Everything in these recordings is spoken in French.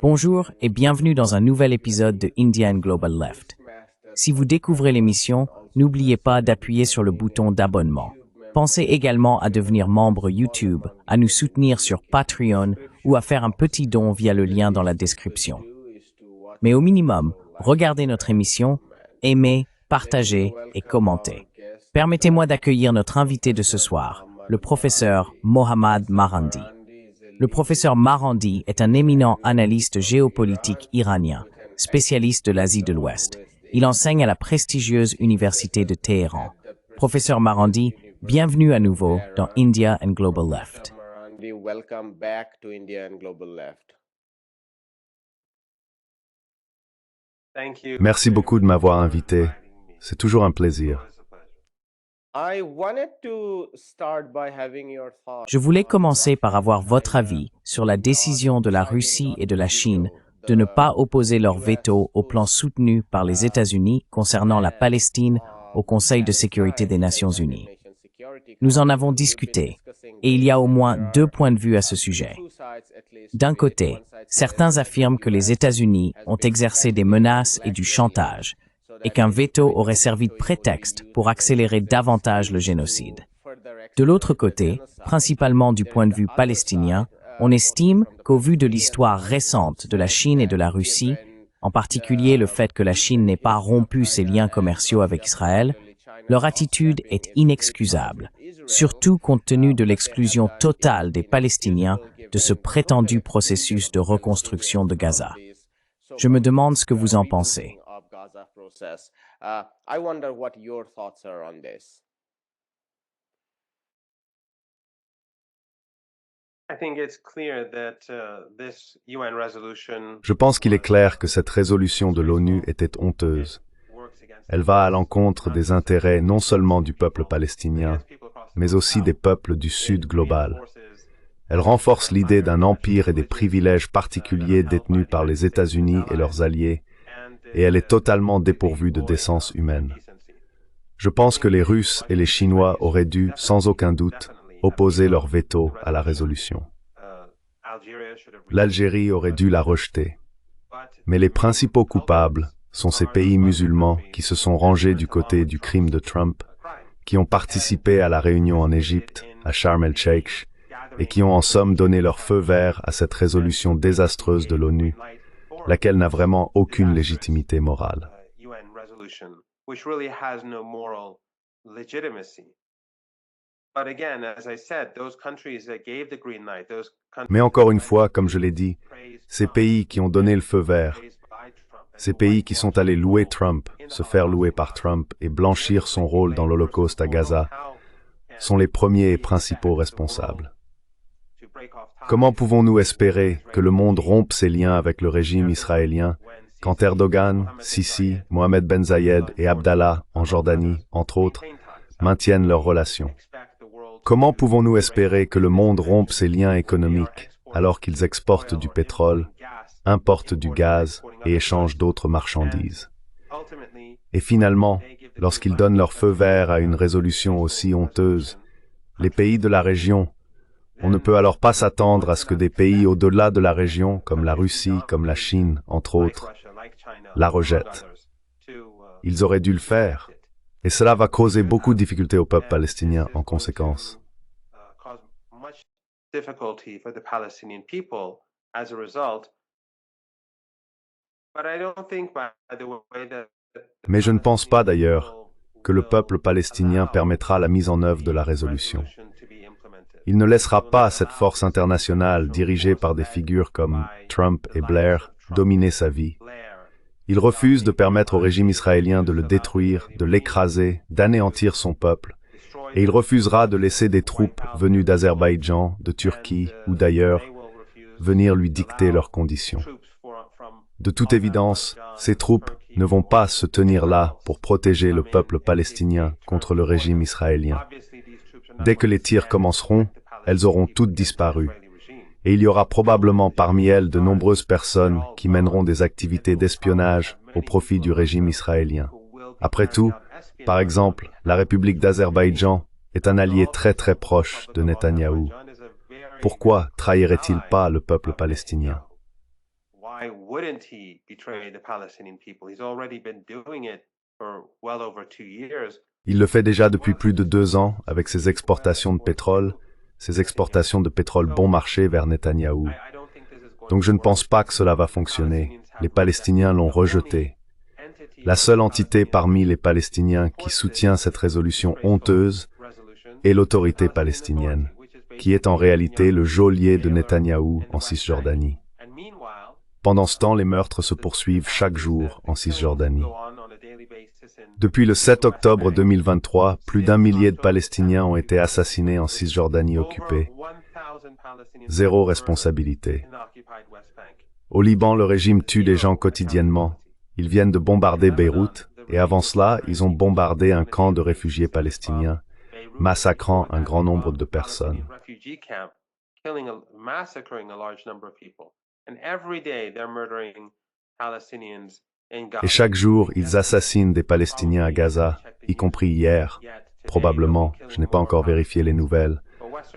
Bonjour et bienvenue dans un nouvel épisode de India and Global Left. Si vous découvrez l'émission, n'oubliez pas d'appuyer sur le bouton d'abonnement. Pensez également à devenir membre YouTube, à nous soutenir sur Patreon ou à faire un petit don via le lien dans la description. Mais au minimum, regardez notre émission, aimez, partagez et commentez. Permettez-moi d'accueillir notre invité de ce soir, le professeur Mohammad Marandi. Le professeur Marandi est un éminent analyste géopolitique iranien, spécialiste de l'Asie de l'Ouest. Il enseigne à la prestigieuse Université de Téhéran. Professeur Marandi, bienvenue à nouveau dans India and Global Left. Merci beaucoup de m'avoir invité. C'est toujours un plaisir. Je voulais commencer par avoir votre avis sur la décision de la Russie et de la Chine de ne pas opposer leur veto au plan soutenu par les États-Unis concernant la Palestine au Conseil de sécurité des Nations Unies. Nous en avons discuté, et il y a au moins deux points de vue à ce sujet. D'un côté, certains affirment que les États-Unis ont exercé des menaces et du chantage, et qu'un veto aurait servi de prétexte pour accélérer davantage le génocide. De l'autre côté, principalement du point de vue palestinien, on estime qu'au vu de l'histoire récente de la Chine et de la Russie, en particulier le fait que la Chine n'ait pas rompu ses liens commerciaux avec Israël, leur attitude est inexcusable, surtout compte tenu de l'exclusion totale des Palestiniens de ce prétendu processus de reconstruction de Gaza. Je me demande ce que vous en pensez. I wonder what your thoughts are on this. Je pense qu'il est clair que cette résolution de l'ONU était honteuse. Elle va à l'encontre des intérêts non seulement du peuple palestinien, mais aussi des peuples du Sud global. Elle renforce l'idée d'un empire et des privilèges particuliers détenus par les États-Unis et leurs alliés, et elle est totalement dépourvue de décence humaine. Je pense que les Russes et les Chinois auraient dû, sans aucun doute, opposer leur veto à la résolution. L'Algérie aurait dû la rejeter. Mais les principaux coupables sont ces pays musulmans qui se sont rangés du côté du crime de Trump, qui ont participé à la réunion en Égypte, à Sharm el-Sheikh, et qui ont en somme donné leur feu vert à cette résolution désastreuse de l'ONU, laquelle n'a vraiment aucune légitimité morale. Mais encore une fois, comme je l'ai dit, ces pays qui ont donné le feu vert, ces pays qui sont allés louer Trump, se faire louer par Trump et blanchir son rôle dans l'Holocauste à Gaza, sont les premiers et principaux responsables. Comment pouvons-nous espérer que le monde rompe ses liens avec le régime israélien quand Erdogan, Sisi, Mohamed Ben Zayed et Abdallah, en Jordanie, entre autres, maintiennent leurs relations? Comment pouvons-nous espérer que le monde rompe ses liens économiques alors qu'ils exportent du pétrole, importent du gaz et échangent d'autres marchandises? Et finalement, lorsqu'ils donnent leur feu vert à une résolution aussi honteuse, les pays de la région, on ne peut alors pas s'attendre à ce que des pays au-delà de la région, comme la Russie, comme la Chine, entre autres, la rejettent. Ils auraient dû le faire, et cela va causer beaucoup de difficultés au peuple palestinien en conséquence. Mais je ne pense pas d'ailleurs que le peuple palestinien permettra la mise en œuvre de la résolution. Il ne laissera pas cette force internationale dirigée par des figures comme Trump et Blair dominer sa vie. Il refuse de permettre au régime israélien de le détruire, de l'écraser, d'anéantir son peuple, et il refusera de laisser des troupes venues d'Azerbaïdjan, de Turquie ou d'ailleurs venir lui dicter leurs conditions. De toute évidence, ces troupes ne vont pas se tenir là pour protéger le peuple palestinien contre le régime israélien. Dès que les tirs commenceront, elles auront toutes disparu. Et il y aura probablement parmi elles de nombreuses personnes qui mèneront des activités d'espionnage au profit du régime israélien. Après tout, par exemple, la République d'Azerbaïdjan est un allié très proche de Netanyahou. Pourquoi trahirait-il pas le peuple palestinien? Why wouldn't he betray the Palestinian people? He's already been doing it for well over 2 years. Il le fait déjà depuis plus de 2 ans avec ses exportations de pétrole bon marché vers Netanyahou. Donc je ne pense pas que cela va fonctionner. Les Palestiniens l'ont rejeté. La seule entité parmi les Palestiniens qui soutient cette résolution honteuse est l'autorité palestinienne, qui est en réalité le geôlier de Netanyahou en Cisjordanie. Pendant ce temps, les meurtres se poursuivent chaque jour en Cisjordanie. Depuis le 7 octobre 2023, plus d'1 millier de Palestiniens ont été assassinés en Cisjordanie occupée. Zéro responsabilité. Au Liban, le régime tue des gens quotidiennement. Ils viennent de bombarder Beyrouth, et avant cela, ils ont bombardé un camp de réfugiés palestiniens, massacrant un grand nombre de personnes. Et chaque jour, ils assassinent des Palestiniens à Gaza, y compris hier. Probablement, je n'ai pas encore vérifié les nouvelles.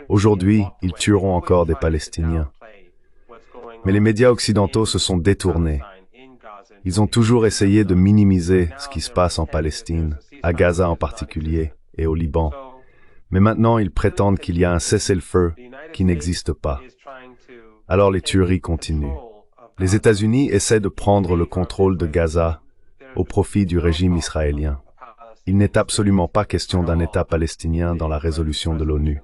Aujourd'hui, ils tueront encore des Palestiniens. Mais les médias occidentaux se sont détournés. Ils ont toujours essayé de minimiser ce qui se passe en Palestine, à Gaza en particulier, et au Liban. Mais maintenant, ils prétendent qu'il y a un cessez-le-feu qui n'existe pas. Alors les tueries continuent. Les États-Unis essaient de prendre le contrôle de Gaza au profit du régime israélien. Il n'est absolument pas question d'un État palestinien dans la résolution de l'ONU.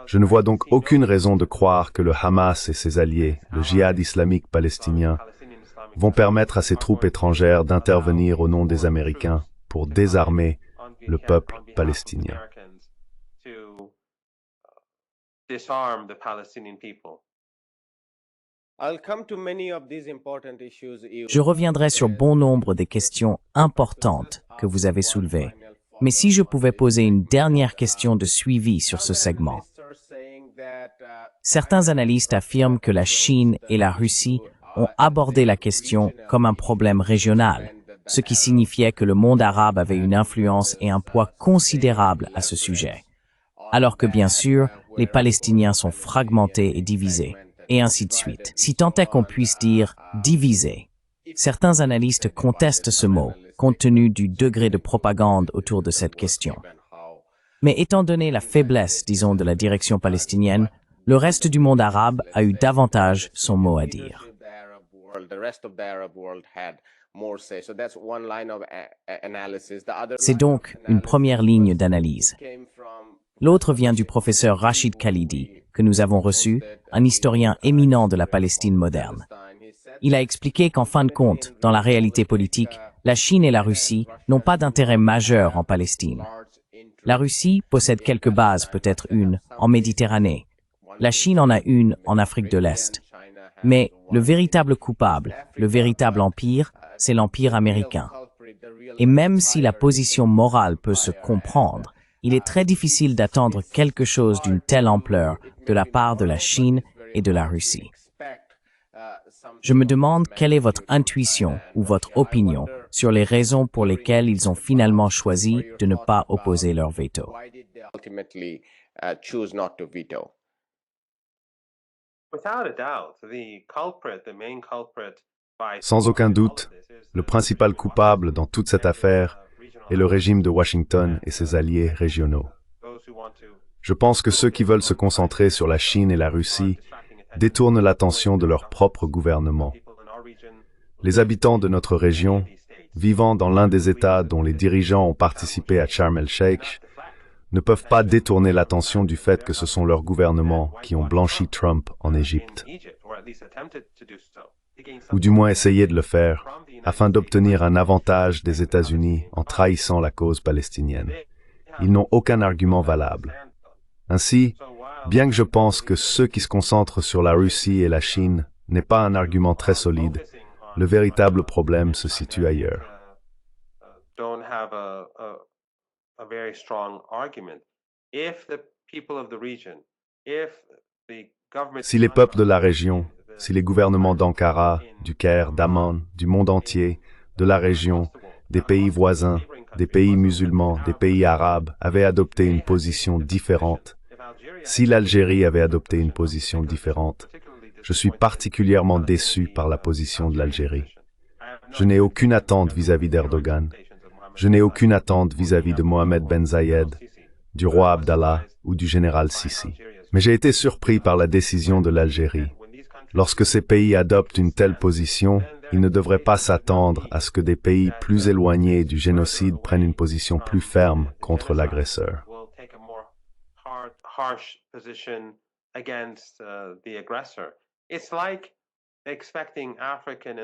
Je ne vois donc aucune raison de croire que le Hamas et ses alliés, le djihad islamique palestinien, vont permettre à ces troupes étrangères d'intervenir au nom des Américains pour désarmer le peuple palestinien. Je reviendrai sur bon nombre des questions importantes que vous avez soulevées. Mais si je pouvais poser une dernière question de suivi sur ce segment. Certains analystes affirment que la Chine et la Russie ont abordé la question comme un problème régional, ce qui signifiait que le monde arabe avait une influence et un poids considérable à ce sujet. Alors que bien sûr, les Palestiniens sont fragmentés et divisés, et ainsi de suite. Si tant est qu'on puisse dire « divisés », certains analystes contestent ce mot, compte tenu du degré de propagande autour de cette question. Mais étant donné la faiblesse, disons, de la direction palestinienne, le reste du monde arabe a eu davantage son mot à dire. C'est donc une première ligne d'analyse. L'autre vient du professeur Rachid Khalidi, que nous avons reçu, un historien éminent de la Palestine moderne. Il a expliqué qu'en fin de compte, dans la réalité politique, la Chine et la Russie n'ont pas d'intérêt majeur en Palestine. La Russie possède quelques bases, peut-être une, en Méditerranée. La Chine en a une en Afrique de l'Est. Mais le véritable coupable, le véritable empire, c'est l'empire américain. Et même si la position morale peut se comprendre, il est très difficile d'attendre quelque chose d'une telle ampleur de la part de la Chine et de la Russie. Je me demande quelle est votre intuition ou votre opinion sur les raisons pour lesquelles ils ont finalement choisi de ne pas opposer leur veto. Sans aucun doute, le principal coupable dans toute cette affaire est le régime de Washington et ses alliés régionaux. Je pense que ceux qui veulent se concentrer sur la Chine et la Russie détournent l'attention de leur propre gouvernement. Les habitants de notre région, vivant dans l'un des États dont les dirigeants ont participé à Sharm el-Sheikh, ne peuvent pas détourner l'attention du fait que ce sont leurs gouvernements qui ont blanchi Trump en Égypte. Ou du moins essayer de le faire, afin d'obtenir un avantage des États-Unis en trahissant la cause palestinienne. Ils n'ont aucun argument valable. Ainsi, bien que je pense que ceux qui se concentrent sur la Russie et la Chine n'est pas un argument très solide, le véritable problème se situe ailleurs. Si les peuples de la région, si les gouvernements d'Ankara, du Caire, d'Amman, du monde entier, de la région, des pays voisins, des pays musulmans, des pays arabes avaient adopté une position différente, Si l'Algérie avait adopté une position différente, je suis particulièrement déçu par la position de l'Algérie. Je n'ai aucune attente vis-à-vis d'Erdogan. Je n'ai aucune attente vis-à-vis de Mohamed Ben Zayed, du roi Abdallah ou du général Sisi. Mais j'ai été surpris par la décision de l'Algérie. Lorsque ces pays adoptent une telle position, ils ne devraient pas s'attendre à ce que des pays plus éloignés du génocide prennent une position plus ferme contre l'agresseur.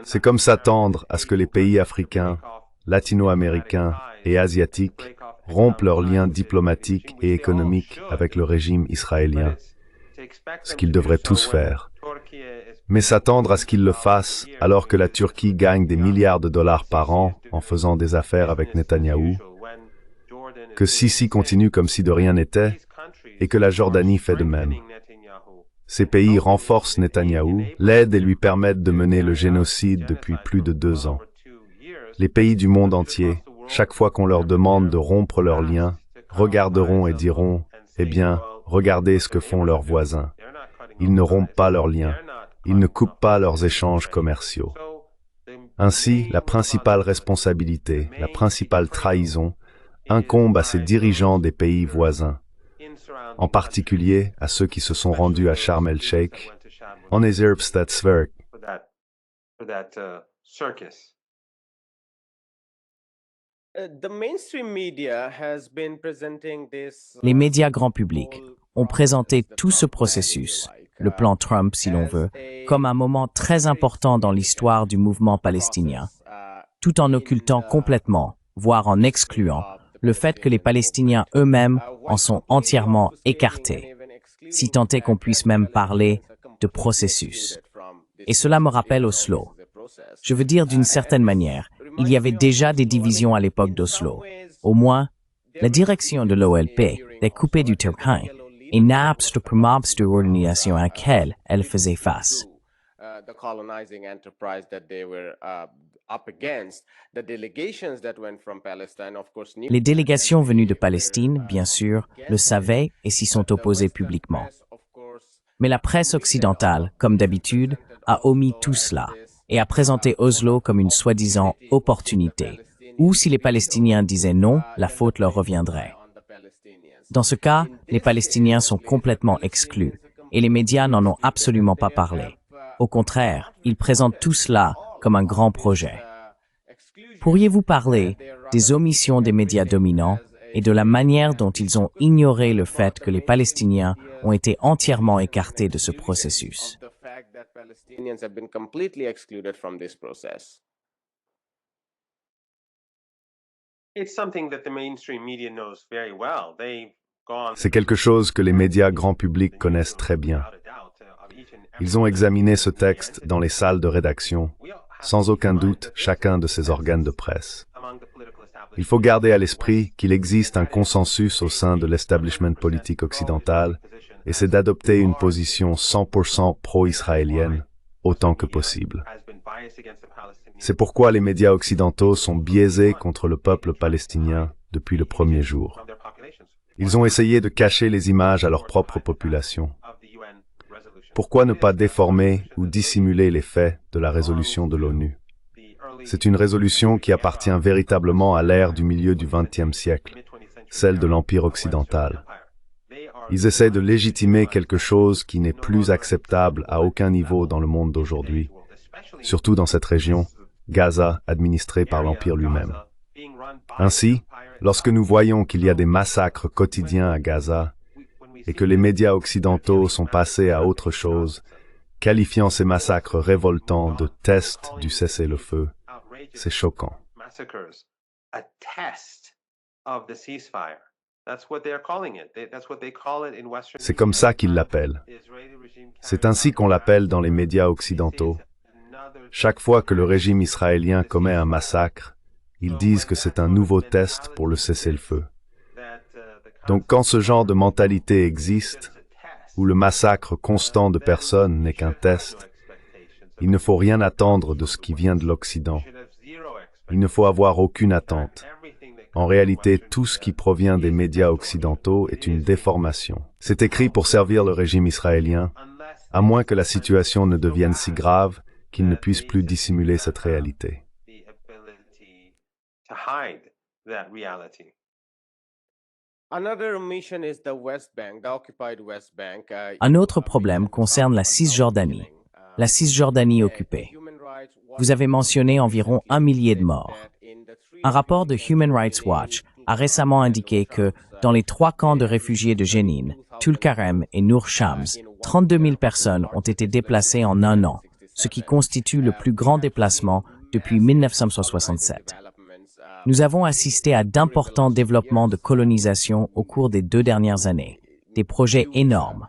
C'est comme s'attendre à ce que les pays africains, latino-américains et asiatiques rompent leurs liens diplomatiques et économiques avec le régime israélien, ce qu'ils devraient tous faire. Mais s'attendre à ce qu'ils le fassent alors que la Turquie gagne des milliards de dollars par an en faisant des affaires avec Netanyahou, que Sisi continue comme si de rien n'était, et que la Jordanie fait de même. Ces pays renforcent Netanyahou, l'aident et lui permettent de mener le génocide depuis plus de 2 ans. Les pays du monde entier, chaque fois qu'on leur demande de rompre leurs liens, regarderont et diront « Eh bien, regardez ce que font leurs voisins. Ils ne rompent pas leurs liens. Ils ne coupent pas leurs échanges commerciaux. » Ainsi, la principale responsabilité, la principale trahison, incombe à ces dirigeants des pays voisins, en particulier à ceux qui se sont rendus à Sharm el-Sheikh, en Ezerpstadswerk. Les médias grand public ont présenté tout ce processus, le plan Trump si l'on veut, comme un moment très important dans l'histoire du mouvement palestinien, tout en occultant complètement, voire en excluant, le fait que les Palestiniens eux-mêmes en sont entièrement écartés, si tant est qu'on puisse même parler de processus. Et cela me rappelle Oslo. Je veux dire d'une certaine manière, il y avait déjà des divisions à l'époque d'Oslo. Au moins, la direction de l'OLP est coupée du terrain et n'abste de promobste organisation à laquelle elle faisait face. Les délégations venues de Palestine, bien sûr, le savaient et s'y sont opposées publiquement. Mais la presse occidentale, comme d'habitude, a omis tout cela et a présenté Oslo comme une soi-disant opportunité, ou si les Palestiniens disaient non, la faute leur reviendrait. Dans ce cas, les Palestiniens sont complètement exclus et les médias n'en ont absolument pas parlé. Au contraire, ils présentent tout cela comme un grand projet. Pourriez-vous parler des omissions des médias dominants et de la manière dont ils ont ignoré le fait que les Palestiniens ont été entièrement écartés de ce processus? C'est quelque chose que les médias grand public connaissent très bien. Ils ont examiné ce texte dans les salles de rédaction, sans aucun doute chacun de ces organes de presse. Il faut garder à l'esprit qu'il existe un consensus au sein de l'establishment politique occidental, et c'est d'adopter une position 100% pro-israélienne autant que possible. C'est pourquoi les médias occidentaux sont biaisés contre le peuple palestinien depuis le premier jour. Ils ont essayé de cacher les images à leur propre population. Pourquoi ne pas déformer ou dissimuler les faits de la résolution de l'ONU? C'est une résolution qui appartient véritablement à l'ère du milieu du XXe siècle, celle de l'Empire occidental. Ils essaient de légitimer quelque chose qui n'est plus acceptable à aucun niveau dans le monde d'aujourd'hui, surtout dans cette région, Gaza, administrée par l'Empire lui-même. Ainsi, lorsque nous voyons qu'il y a des massacres quotidiens à Gaza, et que les médias occidentaux sont passés à autre chose, qualifiant ces massacres révoltants de tests du cessez-le-feu, c'est choquant. C'est comme ça qu'ils l'appellent. C'est ainsi qu'on l'appelle dans les médias occidentaux. Chaque fois que le régime israélien commet un massacre, ils disent que c'est un nouveau test pour le cessez-le-feu. Donc quand ce genre de mentalité existe, où le massacre constant de personnes n'est qu'un test, il ne faut rien attendre de ce qui vient de l'Occident. Il ne faut avoir aucune attente. En réalité, tout ce qui provient des médias occidentaux est une déformation. C'est écrit pour servir le régime israélien, à moins que la situation ne devienne si grave qu'il ne puisse plus dissimuler cette réalité. Un autre problème concerne la Cisjordanie, la Cisjordanie occupée. Vous avez mentionné environ 1 millier de morts. Un rapport de Human Rights Watch a récemment indiqué que, dans les 3 camps de réfugiés de Jenin, Tulkarem et Nour Shams, 32 000 personnes ont été déplacées en 1 an, ce qui constitue le plus grand déplacement depuis 1967. Nous avons assisté à d'importants développements de colonisation au cours des 2 dernières années, des projets énormes.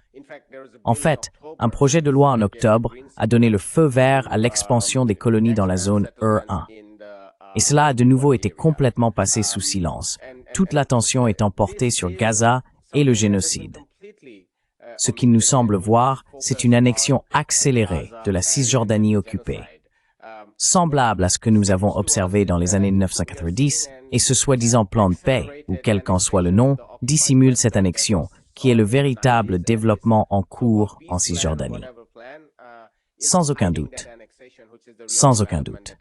En fait, un projet de loi en octobre a donné le feu vert à l'expansion des colonies dans la zone E1. Et cela a de nouveau été complètement passé sous silence, toute l'attention étant portée sur Gaza et le génocide. Ce qu'il nous semble voir, c'est une annexion accélérée de la Cisjordanie occupée, semblable à ce que nous avons observé dans les années 1990, et ce soi-disant plan de paix, ou quel qu'en soit le nom, dissimule cette annexion, qui est le véritable développement en cours en Cisjordanie. Sans aucun doute. Sans aucun doute.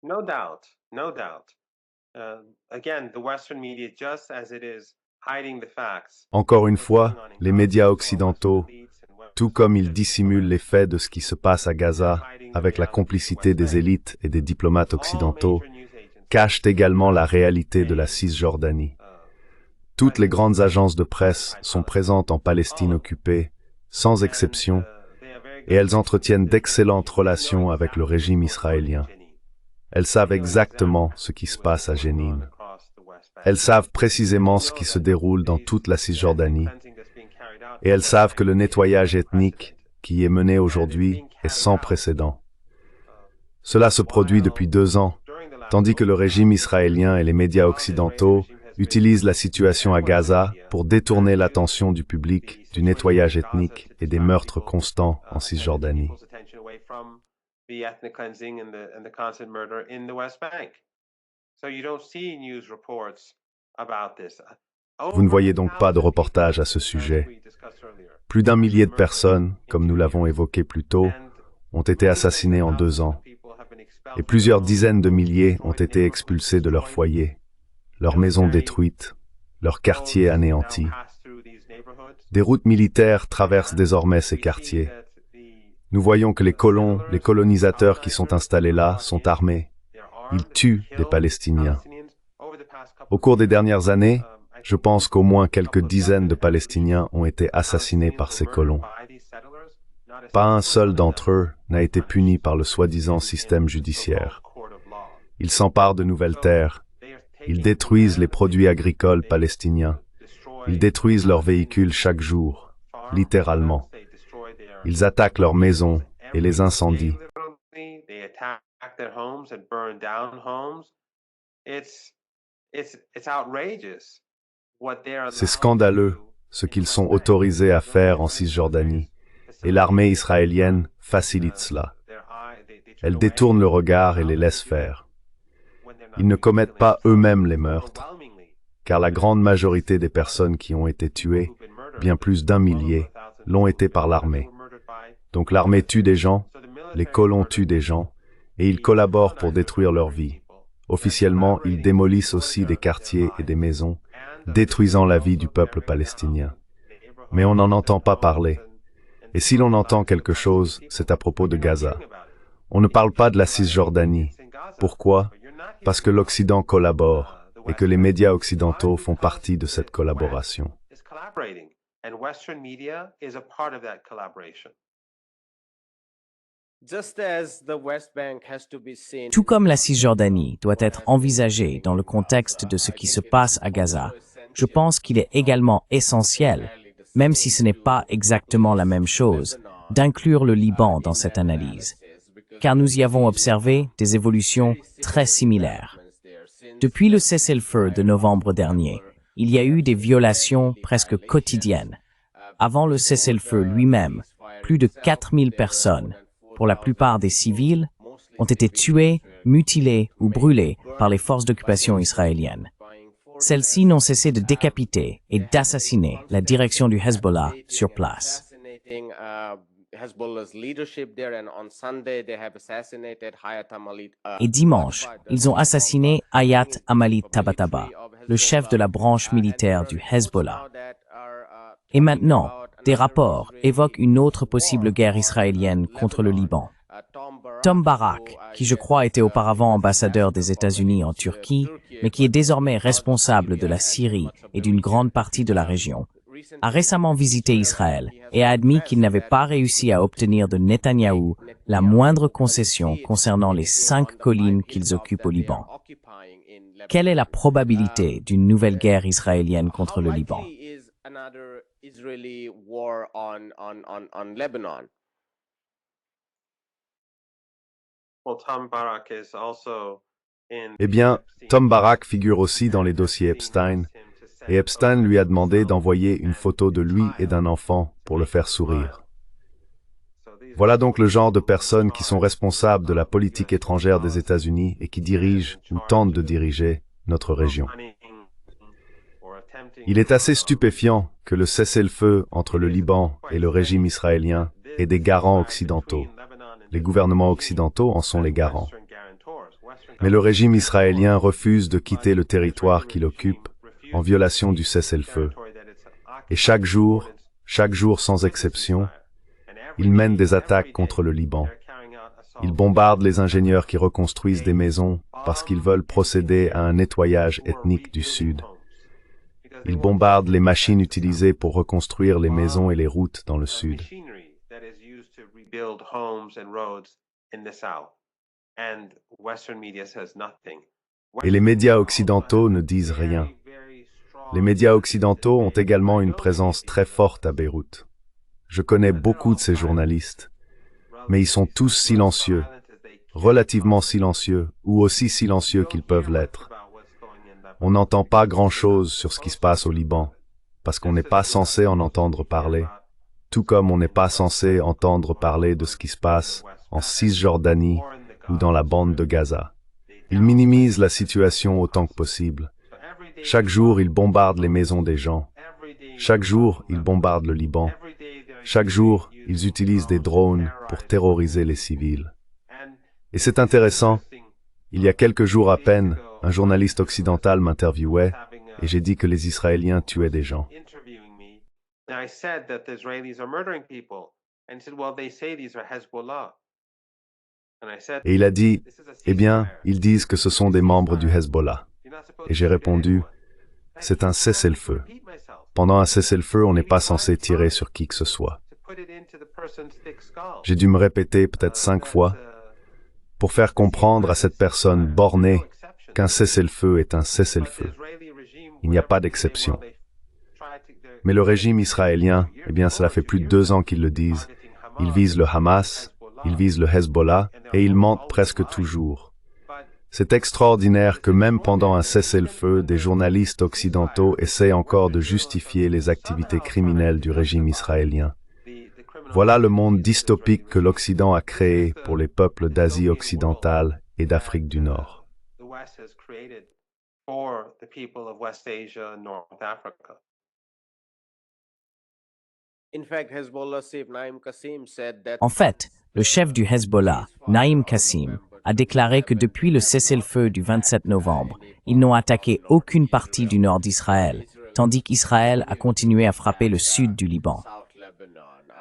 No doubt, no doubt. Again, the Western media, just as it is hiding the facts. Encore une fois, les médias occidentaux, tout comme ils dissimulent les faits de ce qui se passe à Gaza avec la complicité des élites et des diplomates occidentaux, cachent également la réalité de la Cisjordanie. Toutes les grandes agences de presse sont présentes en Palestine occupée, sans exception, et elles entretiennent d'excellentes relations avec le régime israélien. Elles savent exactement ce qui se passe à Jenin. Elles savent précisément ce qui se déroule dans toute la Cisjordanie. Et elles savent que le nettoyage ethnique qui est mené aujourd'hui est sans précédent. Cela se produit depuis 2 ans, tandis que le régime israélien et les médias occidentaux utilisent la situation à Gaza pour détourner l'attention du public du nettoyage ethnique et des meurtres constants en Cisjordanie. The ethnic cleansing and the constant murder in the West Bank. So you don't see news reports about this. Vous ne voyez donc pas de reportage à ce sujet. Plus d'1 millier de personnes, comme nous l'avons évoqué plus tôt, ont été assassinées en 2 ans. Et plusieurs dizaines de milliers ont été expulsés de leur foyer, leurs maisons détruites, leurs quartiers anéantis. Des routes militaires traversent désormais ces quartiers. Nous voyons que les colons, les colonisateurs qui sont installés là, sont armés. Ils tuent des Palestiniens. Au cours des dernières années, je pense qu'au moins quelques dizaines de Palestiniens ont été assassinés par ces colons. Pas un seul d'entre eux n'a été puni par le soi-disant système judiciaire. Ils s'emparent de nouvelles terres. Ils détruisent les produits agricoles palestiniens. Ils détruisent leurs véhicules chaque jour, littéralement. Ils attaquent leurs maisons et les incendient. C'est scandaleux ce qu'ils sont autorisés à faire en Cisjordanie, et l'armée israélienne facilite cela. Elle détourne le regard et les laisse faire. Ils ne commettent pas eux-mêmes les meurtres, car la grande majorité des personnes qui ont été tuées, bien plus d'1 millier, l'ont été par l'armée. Donc l'armée tue des gens, les colons tuent des gens, et ils collaborent pour détruire leur vie. Officiellement, ils démolissent aussi des quartiers et des maisons, détruisant la vie du peuple palestinien. Mais on n'en entend pas parler. Et si l'on entend quelque chose, c'est à propos de Gaza. On ne parle pas de la Cisjordanie. Pourquoi? Parce que l'Occident collabore, et que les médias occidentaux font partie de cette collaboration. Tout comme la Cisjordanie doit être envisagée dans le contexte de ce qui se passe à Gaza, je pense qu'il est également essentiel, même si ce n'est pas exactement la même chose, d'inclure le Liban dans cette analyse, car nous y avons observé des évolutions très similaires. Depuis le cessez-le-feu de novembre dernier, il y a eu des violations presque quotidiennes. Avant le cessez-le-feu lui-même, plus de 4000 personnes, pour la plupart des civils, ont été tuées mutilés ou brûlés par les forces d'occupation israéliennes. Celles-ci n'ont cessé de décapiter et d'assassiner la direction du Hezbollah sur place. Et dimanche, ils ont assassiné Hayat Amalit Tabatabai, le chef de la branche militaire du Hezbollah. Et maintenant, des rapports évoquent une autre possible guerre israélienne contre le Liban. Tom Barak, qui je crois était auparavant ambassadeur des États-Unis en Turquie, mais qui est désormais responsable de la Syrie et d'une grande partie de la région, a récemment visité Israël et a admis qu'il n'avait pas réussi à obtenir de Netanyahou la moindre concession concernant les 5 collines qu'ils occupent au Liban. Quelle est la probabilité d'une nouvelle guerre israélienne contre le Liban? Eh bien, Tom Barak figure aussi dans les dossiers Epstein, et Epstein lui a demandé d'envoyer une photo de lui et d'un enfant pour le faire sourire. Voilà donc le genre de personnes qui sont responsables de la politique étrangère des États-Unis et qui dirigent ou tentent de diriger notre région. Il est assez stupéfiant que le cessez-le-feu entre le Liban et le régime israélien ait des garants occidentaux. Les gouvernements occidentaux en sont les garants. Mais le régime israélien refuse de quitter le territoire qu'il occupe en violation du cessez-le-feu. Et chaque jour sans exception, il mène des attaques contre le Liban. Il bombarde les ingénieurs qui reconstruisent des maisons parce qu'ils veulent procéder à un nettoyage ethnique du Sud. Il bombarde les machines utilisées pour reconstruire les maisons et les routes dans le Sud. Et les médias occidentaux ne disent rien. Les médias occidentaux ont également une présence très forte à Beyrouth. Je connais beaucoup de ces journalistes, mais ils sont tous silencieux, relativement silencieux, ou aussi silencieux qu'ils peuvent l'être. On n'entend pas grand-chose sur ce qui se passe au Liban, parce qu'on n'est pas censé en entendre parler, tout comme on n'est pas censé entendre parler de ce qui se passe en Cisjordanie ou dans la bande de Gaza. Ils minimisent la situation autant que possible. Chaque jour, ils bombardent les maisons des gens. Chaque jour, ils bombardent le Liban. Chaque jour, ils utilisent des drones pour terroriser les civils. Et c'est intéressant, il y a quelques jours à peine, un journaliste occidental m'interviewait et j'ai dit que les Israéliens tuaient des gens. Et il a dit, eh bien, ils disent que ce sont des membres du Hezbollah. Et j'ai répondu, c'est un cessez-le-feu. Pendant un cessez-le-feu, on n'est pas censé tirer sur qui que ce soit. J'ai dû me répéter peut-être 5 fois pour faire comprendre à cette personne bornée qu'un cessez-le-feu est un cessez-le-feu. Il n'y a pas d'exception. Mais le régime israélien, eh bien, cela fait plus de 2 ans qu'ils le disent. Ils visent le Hamas, ils visent le Hezbollah, et ils mentent presque toujours. C'est extraordinaire que même pendant un cessez-le-feu, des journalistes occidentaux essaient encore de justifier les activités criminelles du régime israélien. Voilà le monde dystopique que l'Occident a créé pour les peuples d'Asie occidentale et d'Afrique du Nord. En fait, le chef du Hezbollah, Naïm Kassim, a déclaré que depuis le cessez-le-feu du 27 novembre, ils n'ont attaqué aucune partie du nord d'Israël, tandis qu'Israël a continué à frapper le sud du Liban.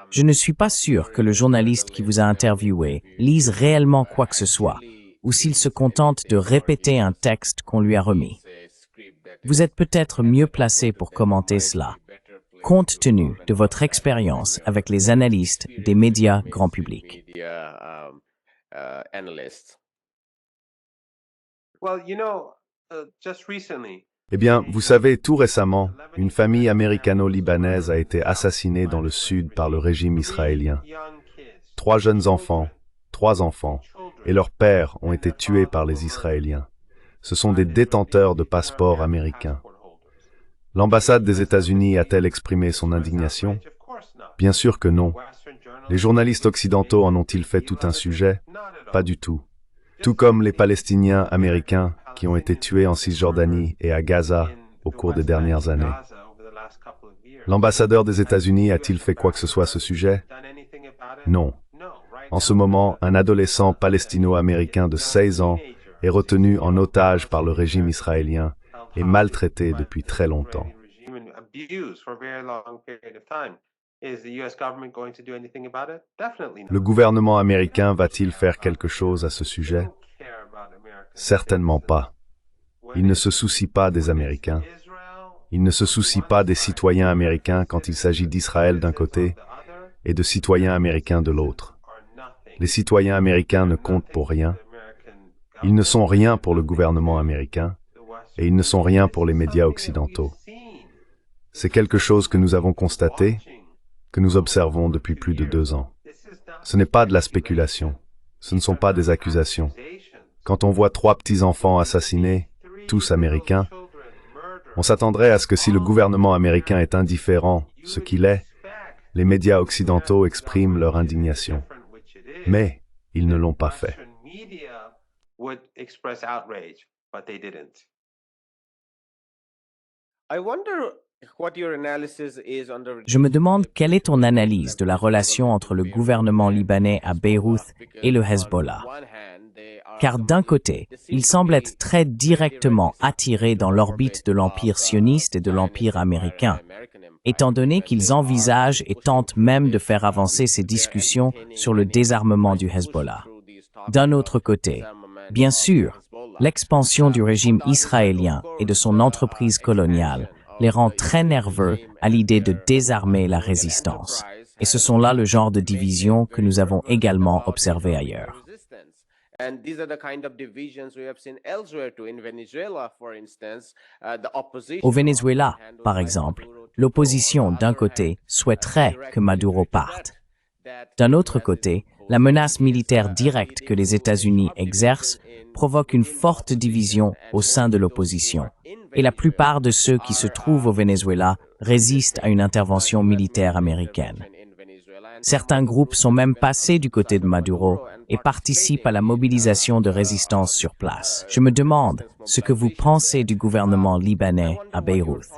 Je ne suis pas sûr que le journaliste qui vous a interviewé lise réellement quoi que ce soit, ou s'il se contente de répéter un texte qu'on lui a remis. Vous êtes peut-être mieux placé pour commenter cela, compte tenu de votre expérience avec les analystes des médias grand public. Eh bien, vous savez, tout récemment, une famille américano-libanaise a été assassinée dans le sud par le régime israélien. 3 jeunes enfants, 3 enfants, et leurs pères ont été tués par les Israéliens. Ce sont des détenteurs de passeports américains. L'ambassade des États-Unis a-t-elle exprimé son indignation? Bien sûr que non. Les journalistes occidentaux en ont-ils fait tout un sujet? Pas du tout. tout comme les Palestiniens américains qui ont été tués en Cisjordanie et à Gaza au cours des dernières années. L'ambassadeur des États-Unis a-t-il fait quoi que ce soit à ce sujet? Non. En ce moment, un adolescent palestino-américain de 16 ans est retenu en otage par le régime israélien et maltraité depuis très longtemps. Le gouvernement américain va-t-il faire quelque chose à ce sujet? Certainement pas. Il ne se soucie pas des Américains. Il ne se soucie pas des citoyens américains quand il s'agit d'Israël d'un côté et de citoyens américains de l'autre. Les citoyens américains ne comptent pour rien. Ils ne sont rien pour le gouvernement américain et ils ne sont rien pour les médias occidentaux. C'est quelque chose que nous avons constaté, que nous observons depuis plus de 2 ans. Ce n'est pas de la spéculation. Ce ne sont pas des accusations. Quand on voit 3 petits-enfants assassinés, tous américains, on s'attendrait à ce que si le gouvernement américain est indifférent, ce qu'il est, les médias occidentaux expriment leur indignation. Mais ils ne l'ont pas fait. Je me demande quelle est ton analyse de la relation entre le gouvernement libanais à Beyrouth et le Hezbollah. Car d'un côté, ils semblent être très directement attirés dans l'orbite de l'empire sioniste et de l'empire américain, étant donné qu'ils envisagent et tentent même de faire avancer ces discussions sur le désarmement du Hezbollah. D'un autre côté, bien sûr, l'expansion du régime israélien et de son entreprise coloniale les rend très nerveux à l'idée de désarmer la résistance. Et ce sont là le genre de divisions que nous avons également observées ailleurs. Au Venezuela, par exemple, l'opposition d'un côté souhaiterait que Maduro parte. D'un autre côté, la menace militaire directe que les États-Unis exercent provoque une forte division au sein de l'opposition, et la plupart de ceux qui se trouvent au Venezuela résistent à une intervention militaire américaine. Certains groupes sont même passés du côté de Maduro et participent à la mobilisation de résistance sur place. Je me demande ce que vous pensez du gouvernement libanais à Beyrouth.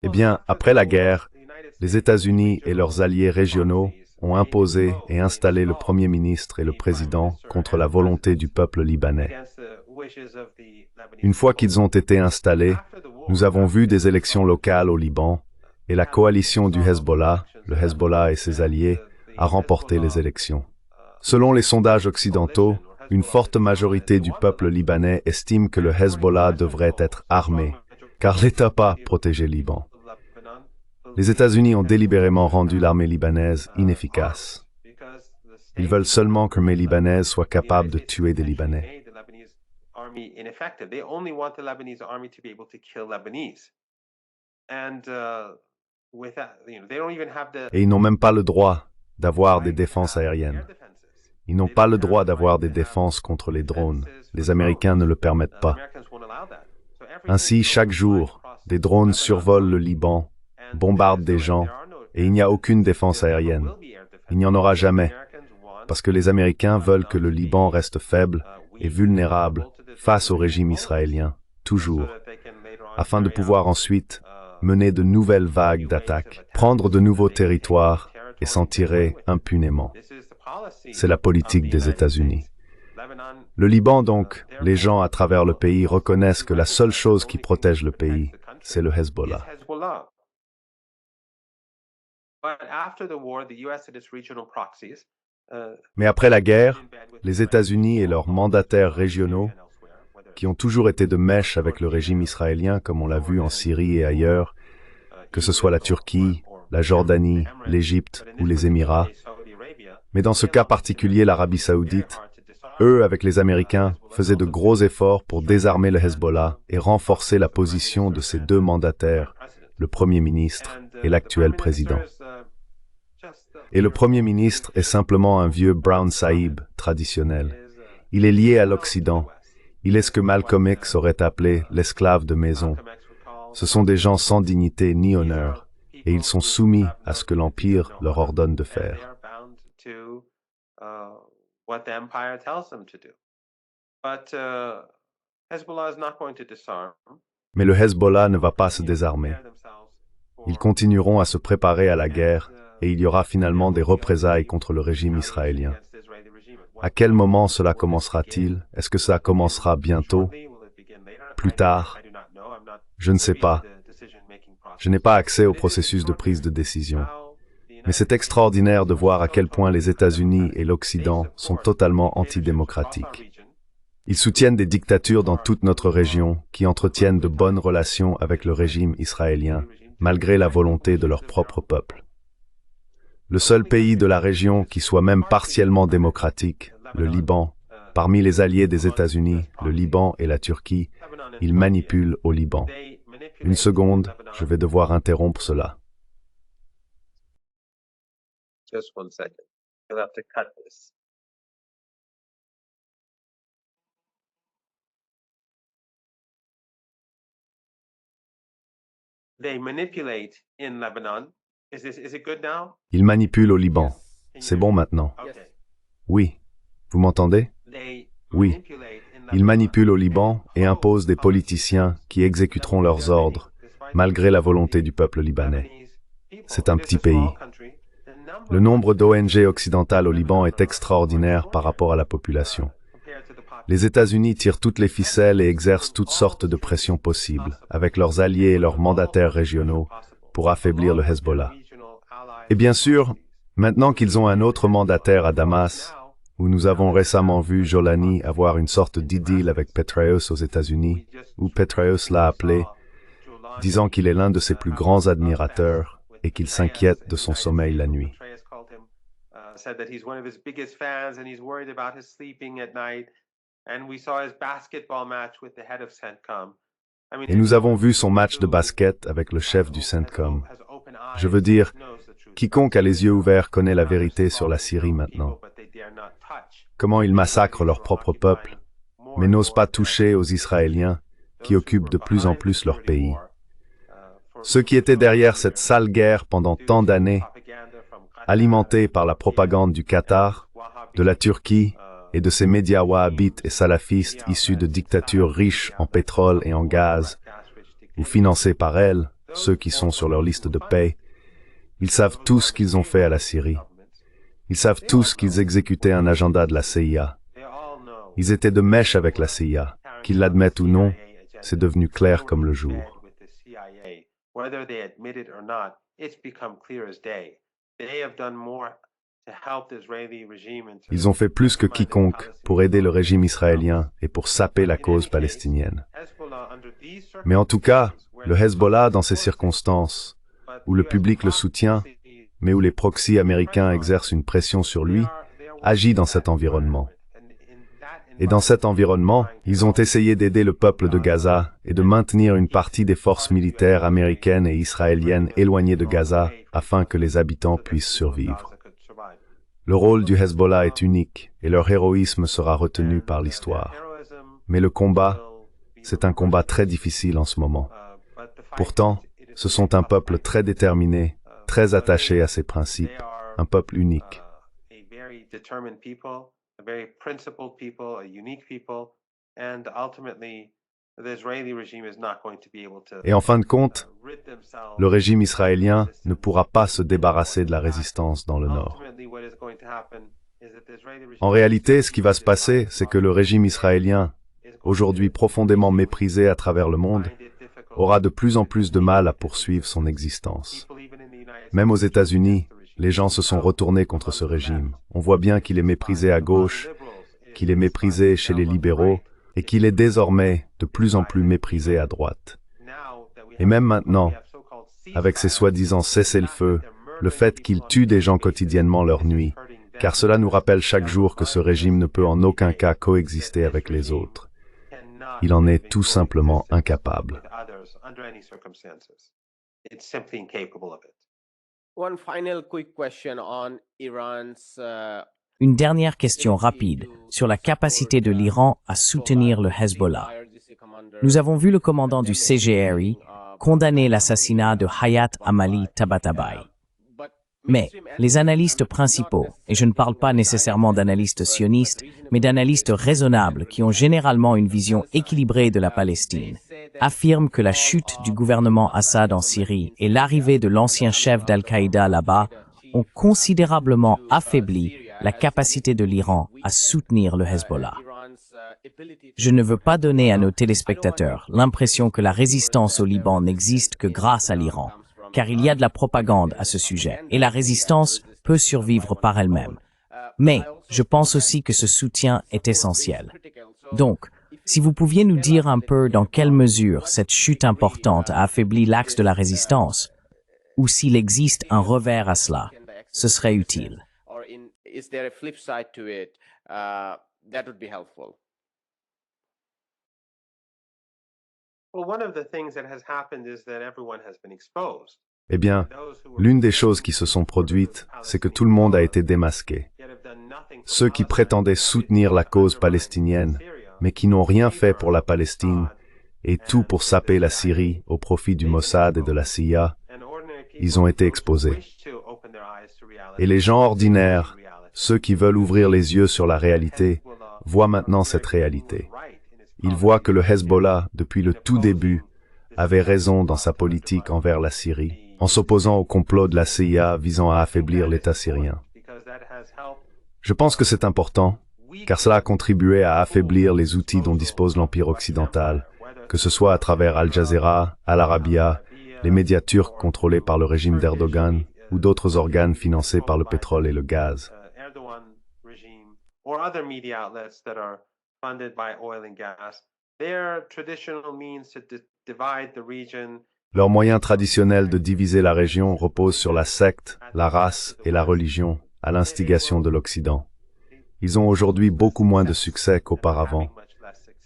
Eh bien, après la guerre, les États-Unis et leurs alliés régionaux ont imposé et installé le Premier ministre et le Président contre la volonté du peuple libanais. Une fois qu'ils ont été installés, nous avons vu des élections locales au Liban et la coalition du Hezbollah, le Hezbollah et ses alliés, a remporté les élections. Selon les sondages occidentaux, une forte majorité du peuple libanais estime que le Hezbollah devrait être armé, car l'État pas protégé Liban. Les États-Unis ont délibérément rendu l'armée libanaise inefficace. Ils veulent seulement que l'armée libanaise soit capable de tuer des Libanais. Et ils n'ont même pas le droit d'avoir des défenses aériennes. Ils n'ont pas le droit d'avoir des défenses contre les drones. Les Américains ne le permettent pas. Ainsi, chaque jour, des drones survolent le Liban, bombardent des gens, et il n'y a aucune défense aérienne. Il n'y en aura jamais, parce que les Américains veulent que le Liban reste faible et vulnérable face au régime israélien, toujours, afin de pouvoir ensuite mener de nouvelles vagues d'attaques, prendre de nouveaux territoires et s'en tirer impunément. C'est la politique des États-Unis. Le Liban, donc, les gens à travers le pays reconnaissent que la seule chose qui protège le pays, c'est le Hezbollah. Mais après la guerre, les États-Unis et leurs mandataires régionaux, qui ont toujours été de mèche avec le régime israélien, comme on l'a vu en Syrie et ailleurs, que ce soit la Turquie, la Jordanie, l'Égypte ou les Émirats, mais dans ce cas particulier l'Arabie saoudite, eux, avec les Américains, faisaient de gros efforts pour désarmer le Hezbollah et renforcer la position de ces 2 mandataires, le Premier ministre et l'actuel président. Et le Premier ministre est simplement un vieux Brown Sahib traditionnel. Il est lié à l'Occident. Il est ce que Malcolm X aurait appelé l'esclave de maison. Ce sont des gens sans dignité ni honneur. et ils sont soumis à ce que l'Empire leur ordonne de faire. Mais le Hezbollah ne va pas se désarmer. Ils continueront à se préparer à la guerre et il y aura finalement des représailles contre le régime israélien. À quel moment cela commencera-t-il? Est-ce que ça commencera bientôt? Plus tard? Je ne sais pas. Je n'ai pas accès au processus de prise de décision. Mais c'est extraordinaire de voir à quel point les États-Unis et l'Occident sont totalement antidémocratiques. Ils soutiennent des dictatures dans toute notre région qui entretiennent de bonnes relations avec le régime israélien, malgré la volonté de leur propre peuple. Le seul pays de la région qui soit même partiellement démocratique, le Liban, parmi les alliés des États-Unis, le Liban et la Turquie, ils manipulent au Liban. Une seconde, je vais devoir interrompre cela. Just one second. You'll have to cut this. They manipulate in Lebanon. Is it good now? Ils manipulent au Liban. C'est bon maintenant. Okay. Oui. Vous m'entendez? Oui. Ils manipulent au Liban et imposent des politiciens qui exécuteront leurs ordres, malgré la volonté du peuple libanais. C'est un petit pays. Le nombre d'ONG occidentales au Liban est extraordinaire par rapport à la population. Les États-Unis tirent toutes les ficelles et exercent toutes sortes de pressions possibles, avec leurs alliés et leurs mandataires régionaux, pour affaiblir le Hezbollah. Et bien sûr, maintenant qu'ils ont un autre mandataire à Damas, où nous avons récemment vu Jolani avoir une sorte d'idylle avec Petraeus aux États-Unis, où Petraeus l'a appelé, disant qu'il est l'un de ses plus grands admirateurs et qu'il s'inquiète de son sommeil la nuit. Et nous avons vu son match de basket avec le chef du CENTCOM. Je veux dire, quiconque a les yeux ouverts connaît la vérité sur la Syrie maintenant. Comment ils massacrent leur propre peuple, mais n'osent pas toucher aux Israéliens qui occupent de plus en plus leur pays. Ceux qui étaient derrière cette sale guerre pendant tant d'années, alimentés par la propagande du Qatar, de la Turquie et de ces médias wahhabites et salafistes issus de dictatures riches en pétrole et en gaz, ou financés par elles, ceux qui sont sur leur liste de paie, ils savent tous qu'ils ont fait à la Syrie. Ils savent tous qu'ils exécutaient un agenda de la CIA. Ils étaient de mèche avec la CIA. Qu'ils l'admettent ou non, c'est devenu clair comme le jour. Ils ont fait plus que quiconque pour aider le régime israélien et pour saper la cause palestinienne. Mais en tout cas, le Hezbollah, dans ces circonstances, où le public le soutient, mais où les proxys américains exercent une pression sur lui, agit dans cet environnement. Et dans cet environnement, ils ont essayé d'aider le peuple de Gaza et de maintenir une partie des forces militaires américaines et israéliennes éloignées de Gaza afin que les habitants puissent survivre. Le rôle du Hezbollah est unique et leur héroïsme sera retenu par l'histoire. Mais le combat, c'est un combat très difficile en ce moment. Pourtant, ce sont un peuple très déterminé, très attaché à ses principes, un peuple unique. Et en fin de compte, le régime israélien ne pourra pas se débarrasser de la résistance dans le nord. En réalité, ce qui va se passer, c'est que le régime israélien, aujourd'hui profondément méprisé à travers le monde, aura de plus en plus de mal à poursuivre son existence. Même aux États-Unis, les gens se sont retournés contre ce régime. On voit bien qu'il est méprisé à gauche, qu'il est méprisé chez les libéraux, et qu'il est désormais de plus en plus méprisé à droite. Et même maintenant, avec ces soi-disant cessez-le-feu, le fait qu'il tue des gens quotidiennement leur nuit, car cela nous rappelle chaque jour que ce régime ne peut en aucun cas coexister avec les autres. Il en est tout simplement incapable. Une dernière question rapide sur la capacité de l'Iran à soutenir le Hezbollah. Nous avons vu le commandant du CGRI condamné l'assassinat de Hayat Amali Tabatabai. Mais les analystes principaux, et je ne parle pas nécessairement d'analystes sionistes, mais d'analystes raisonnables qui ont généralement une vision équilibrée de la Palestine, affirment que la chute du gouvernement Assad en Syrie et l'arrivée de l'ancien chef d'Al-Qaïda là-bas ont considérablement affaibli la capacité de l'Iran à soutenir le Hezbollah. Je ne veux pas donner à nos téléspectateurs l'impression que la résistance au Liban n'existe que grâce à l'Iran, car il y a de la propagande à ce sujet, et la résistance peut survivre par elle-même. Mais je pense aussi que ce soutien est essentiel. Donc, si vous pouviez nous dire un peu dans quelle mesure cette chute importante a affaibli l'axe de la résistance, ou s'il existe un revers à cela, ce serait utile. Well, one of the things that has happened is that everyone has been exposed. Eh bien, l'une des choses qui se sont produites, c'est que tout le monde a été démasqué. Ceux qui prétendaient soutenir la cause palestinienne, mais qui n'ont rien fait pour la Palestine, et tout pour saper la Syrie au profit du Mossad et de la CIA, ils ont été exposés. Et les gens ordinaires, ceux qui veulent ouvrir les yeux sur la réalité, voient maintenant cette réalité. Ils voient que le Hezbollah, depuis le tout début, avait raison dans sa politique envers la Syrie, en s'opposant au complot de la CIA visant à affaiblir l'État syrien. Je pense que c'est important, car cela a contribué à affaiblir les outils dont dispose l'Empire occidental, que ce soit à travers Al Jazeera, Al Arabiya, les médias turcs contrôlés par le régime d'Erdogan, ou d'autres organes financés par le pétrole et le gaz. Leur moyen traditionnel de diviser la région repose sur la secte, la race et la religion, à l'instigation de l'Occident. Ils ont aujourd'hui beaucoup moins de succès qu'auparavant.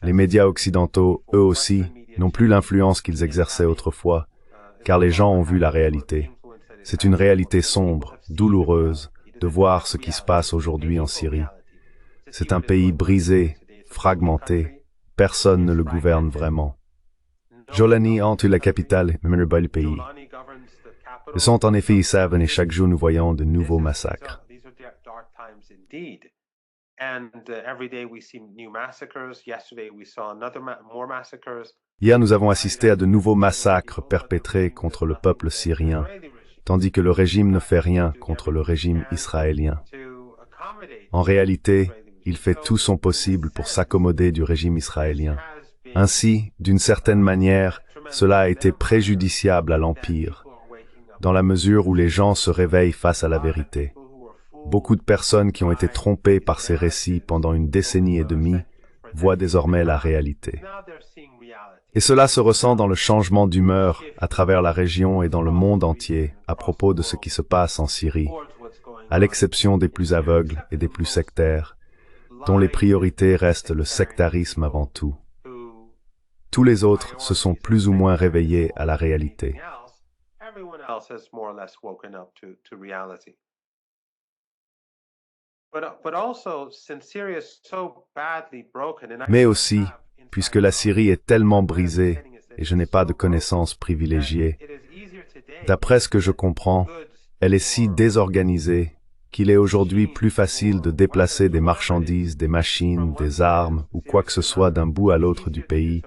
Les médias occidentaux, eux aussi, n'ont plus l'influence qu'ils exerçaient autrefois, car les gens ont vu la réalité. C'est une réalité sombre, douloureuse, de voir ce qui se passe aujourd'hui en Syrie. C'est un pays brisé, fragmenté, personne ne le gouverne vraiment. Jolani entre la capitale et le pays. Ils sont en effet ici et chaque jour nous voyons de nouveaux massacres. Hier, nous avons assisté à de nouveaux massacres perpétrés contre le peuple syrien, tandis que le régime ne fait rien contre le régime israélien. En réalité, il fait tout son possible pour s'accommoder du régime israélien. Ainsi, d'une certaine manière, cela a été préjudiciable à l'Empire, dans la mesure où les gens se réveillent face à la vérité. Beaucoup de personnes qui ont été trompées par ces récits pendant une décennie et demie voient désormais la réalité. Et cela se ressent dans le changement d'humeur à travers la région et dans le monde entier à propos de ce qui se passe en Syrie, à l'exception des plus aveugles et des plus sectaires, dont les priorités restent le sectarisme avant tout. Tous les autres se sont plus ou moins réveillés à la réalité. Mais aussi, puisque la Syrie est tellement brisée, et je n'ai pas de connaissances privilégiées, d'après ce que je comprends, elle est si désorganisée qu'il est aujourd'hui plus facile de déplacer des marchandises, des machines, des armes ou quoi que ce soit d'un bout à l'autre du pays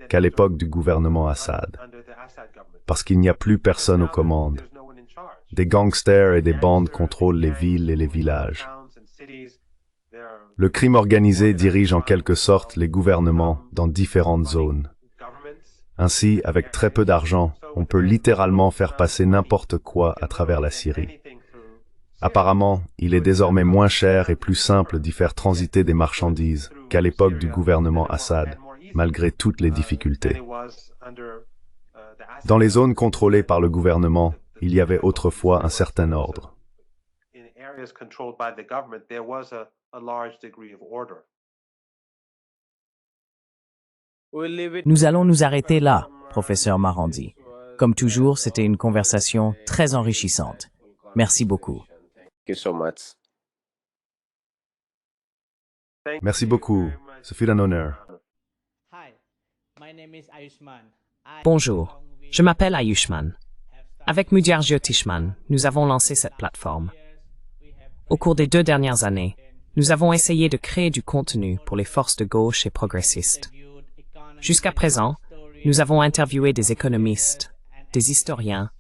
qu'à l'époque du gouvernement Assad. Parce qu'il n'y a plus personne aux commandes. Des gangsters et des bandes contrôlent les villes et les villages. Le crime organisé dirige en quelque sorte les gouvernements dans différentes zones. Ainsi, avec très peu d'argent, on peut littéralement faire passer n'importe quoi à travers la Syrie. Apparemment, il est désormais moins cher et plus simple d'y faire transiter des marchandises qu'à l'époque du gouvernement Assad, malgré toutes les difficultés. Dans les zones contrôlées par le gouvernement, il y avait autrefois un certain ordre. Nous allons nous arrêter là, professeur Marandi. Comme toujours, c'était une conversation très enrichissante. Merci beaucoup. Merci beaucoup. Ce fut un honneur. Bonjour, Je m'appelle Ayushman. Avec Mudyar Jyotishman, nous avons lancé cette plateforme. Au cours des 2 dernières années, nous avons essayé de créer du contenu pour les forces de gauche et progressistes. Jusqu'à présent, nous avons interviewé des économistes, des historiens,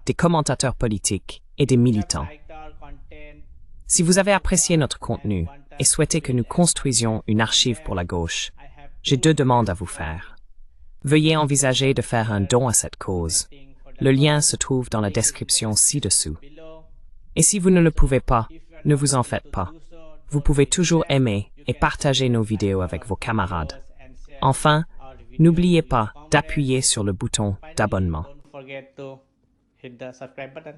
des commentateurs politiques et des militants. Si vous avez apprécié notre contenu et souhaitez que nous construisions une archive pour la gauche, j'ai 2 demandes à vous faire. Veuillez envisager de faire un don à cette cause. Le lien se trouve dans la description ci-dessous. Et si vous ne le pouvez pas, ne vous en faites pas. Vous pouvez toujours aimer et partager nos vidéos avec vos camarades. Enfin, n'oubliez pas d'appuyer sur le bouton d'abonnement. Don't forget to hit the subscribe button.